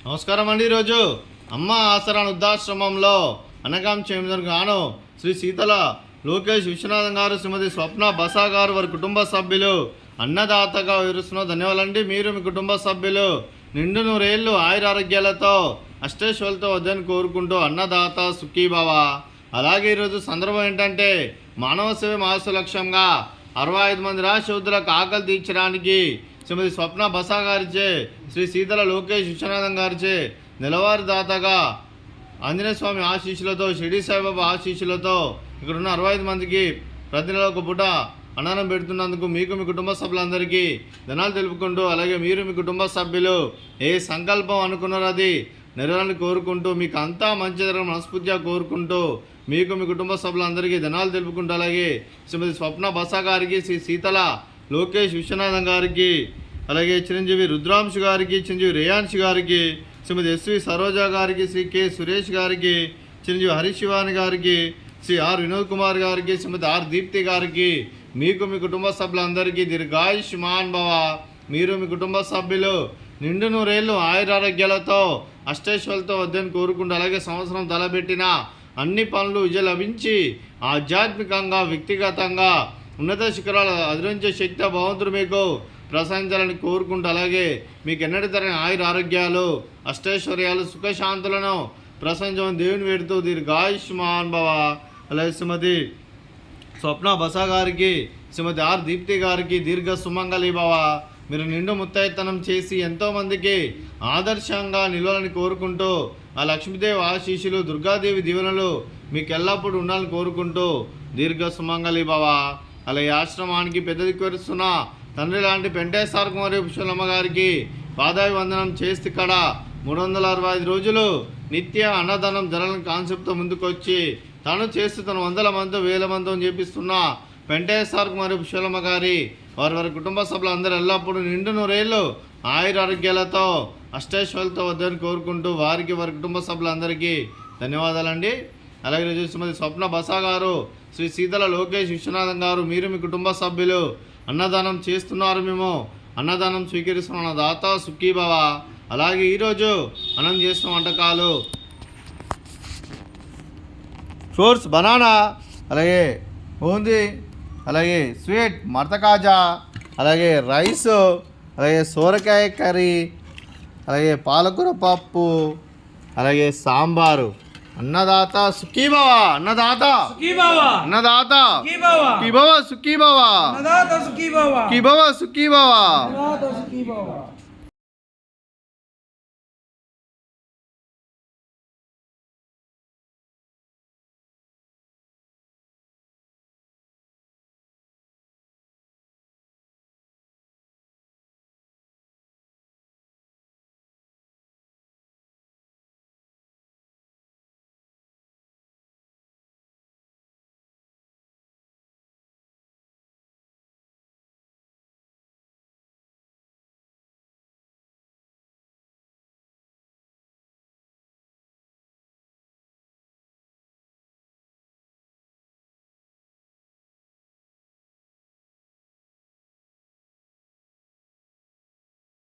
నమస్కారం అండి. ఈరోజు అమ్మ ఆసరా వృద్ధాశ్రమంలో అనగాం చేమదర్ గాను శ్రీ సీతల లోకేష్ విశ్వనాథం గారు, శ్రీమతి స్వప్న బసా గారు, వారి కుటుంబ సభ్యులు అన్నదాతగా వివరిస్తున్న ధన్యవాదాలండి. మీరు మీ కుటుంబ సభ్యులు నిండు నూరేళ్లు ఆయురారోగ్యాలతో అష్టైశ్వర్యాలతో వద్దని కోరుకుంటూ అన్నదాత సుఖీభవ. అలాగే ఈరోజు సందర్భం ఏంటంటే మానవ సేవ మాస లక్ష్యంగా 65 మంది రాష్ట్రయుద్ధులకు ఆకలి తీర్చడానికి శ్రీమతి స్వప్న బసా గారిచే, శ్రీ సీతల లోకేష్ విశ్వనాథం గారిచే నెలవారీ దాతగా ఆంజనేయ స్వామి ఆశీస్సులతో, షిరిడి సాయిబాబా ఆశీస్సులతో ఇక్కడ ఉన్న 65 మందికి ప్రతి నెల ఒక పూట అన్నదానం పెడుతున్నందుకు మీకు మీ కుటుంబ సభ్యులందరికీ ధనాలు తెలుపుకుంటూ, అలాగే మీరు మీ కుటుంబ సభ్యులు ఏ సంకల్పం అనుకున్నారో అది నెరవేరాలని కోరుకుంటూ, మీకు అంతా మంచి జరగడం మనస్ఫూర్తిగా కోరుకుంటూ, మీకు మీ కుటుంబ సభ్యులందరికీ ధనాలు తెలుపుకుంటూ, అలాగే శ్రీమతి స్వప్న బసా గారికి, శ్రీ సీతల లోకేష్ విశ్వనాథం గారికి, అలాగే చిరంజీవి రుద్రాంశ్ గారికి, చిరంజీవి రేయాన్ష్ గారికి, శ్రీమతి ఎస్వి సరోజ గారికి, శ్రీ కె సురేష్ గారికి, చిరంజీవి హరిశివాని గారికి, శ్రీ ఆర్ వినోద్ కుమార్ గారికి, శ్రీమతి ఆర్ దీప్తి గారికి, మీకు మీ కుటుంబ సభ్యులందరికీ దీర్ఘాయుష్మాన్ భవ. మీరు మీ కుటుంబ సభ్యులు నిండు నూరేళ్లు ఆయురారోగ్యాలతో అష్టైశ్వర్యాలతో వద్దని కోరుకుంటూ, అలాగే సంవత్సరం తలబెట్టిన అన్ని పనులు విజయం లభించి ఆధ్యాత్మికంగా వ్యక్తిగతంగా ఉన్నత శిఖరాలు అధిరించే శక్తి భగవంతుడు మీకు ప్రసాదించాలని కోరుకుంటూ, అలాగే మీకు ఎన్నటి తరగని ఆయురారోగ్యాలు అష్టైశ్వర్యాలు సుఖశాంతులను ప్రసాదించమని దేవుని వేడుతూ దీర్ఘాయుష్మాన్ భవ. అలాగే శ్రీమతి స్వప్న బసా గారికి, శ్రీమతి ఆర్ దీప్తి గారికి దీర్ఘ సుమంగళి భవ. మీరు నిండు ముత్తైతనం చేసి ఎంతోమందికి ఆదర్శంగా నిలవాలని కోరుకుంటూ, ఆ లక్ష్మీదేవి ఆశీస్సులు, దుర్గాదేవి దీవెనలు మీకు ఎల్లప్పుడూ ఉండాలని కోరుకుంటూ దీర్ఘ సుమంగళి భవ. అలాగే ఆశ్రమానికి పెద్ద దిక్కువరుస్తున్న తండ్రి లాంటి పెంటేశ్వర కుమారి పుష్పలమ్మ గారికి పాదాభివందనం చేస్తే ఇక్కడ 365 రోజులు నిత్య అన్నదానం జరగని కాన్సెప్ట్తో ముందుకొచ్చి తను చేస్తూ తను 100 మంది 1000 మందితో చేపిస్తున్న పెంటేశ్వర కుమారి పుష్పలమ్మ గారి వారి కుటుంబ సభ్యులందరూ ఎల్లప్పుడూ నిండు నూరేళ్లు ఆయురారోగ్యాలతో అష్టైశ్వర్యాలతో వద్దని కోరుకుంటూ వారికి వారి కుటుంబ సభ్యులందరికీ ధన్యవాదాలండి. అలాగే రోజు శ్రీమతి స్వప్న బసా గారు, శ్రీ సీతల లోకేష్ విశ్వనాథం గారు, మీరు మీ కుటుంబ సభ్యులు అన్నదానం చేస్తున్నారు, మేము అన్నదానం స్వీకరిస్తున్న దాత సుఖీభవ. అలాగే ఈరోజు మనం చేస్తున్న వంటకాలు ఫ్రూట్స్ బనానా, అలాగే బూందీ, అలాగే స్వీట్ మర్తకాజా, అలాగే రైస్, అలాగే సోరకాయ కర్రీ, అలాగే పాలకూర పప్పు, అలాగే సాంబారు. అన్నదాత సుఖీభవ. అన్నదాత సుఖీభవ. అన్నదాత సుఖీభవ. సుఖీభవ సుఖీభవ. సుఖీభవ సుఖీభవ.